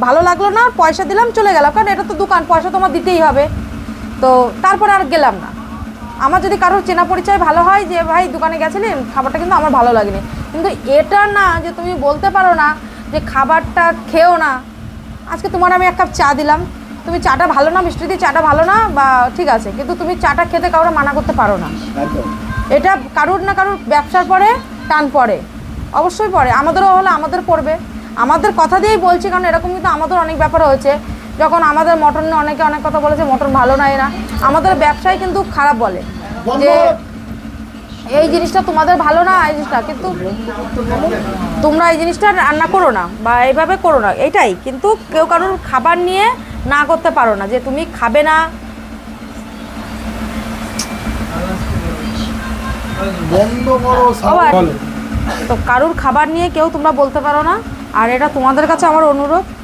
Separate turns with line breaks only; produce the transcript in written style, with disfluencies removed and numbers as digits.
ভালো লাগলো না, পয়সা দিলাম চলে গেলাম, কারণ এটা তো দোকান, পয়সা তোমার দিতেই হবে। তো তারপরে আর গেলাম না। আমার যদি কারোর চেনা পরিচয় ভালো হয় যে ভাই দোকানে গেছিলেন, খাবারটা কিন্তু আমার ভালো লাগেনি, কিন্তু এটা না যে তুমি বলতে পারো না যে খাবারটা খেও না। আজকে তোমার আমি 1 কাপ চা দিলাম, তুমি চাটা ভালো না, মিষ্টি দিয়ে চাটা ভালো না বা ঠিক আছে, কিন্তু তুমি চাটা খেতে কারোর মানা করতে পারো না। এটা কারোর না কারোর ব্যবসার পরে টান পড়ে, অবশ্যই পড়ে, আমাদেরও হলে আমাদের পড়বে। আমাদের কথা দিয়েই বলছি, কারণ এরকম কিন্তু আমাদের অনেক ব্যাপার হয়েছে, যখন আমাদের মটন নিয়ে অনেকে অনেক কথা বলেছে, মটন ভালো না এরা, আমাদের ব্যবসায় কিন্তু খারাপ বলে যে এই জিনিসটা তোমাদের ভালো না, এই জিনিসটা, কিন্তু তোমরা এই জিনিসটা রান্না করো না বা এইভাবে করো না, এটাই। কিন্তু কেউ কারোর খাবার নিয়ে না করতে পারো না যে তুমি খাবে না। তো কারোর খাবার নিয়ে কেউ তোমরা বলতে পারো না, আর এটা তোমাদের কাছে আমার অনুরোধ,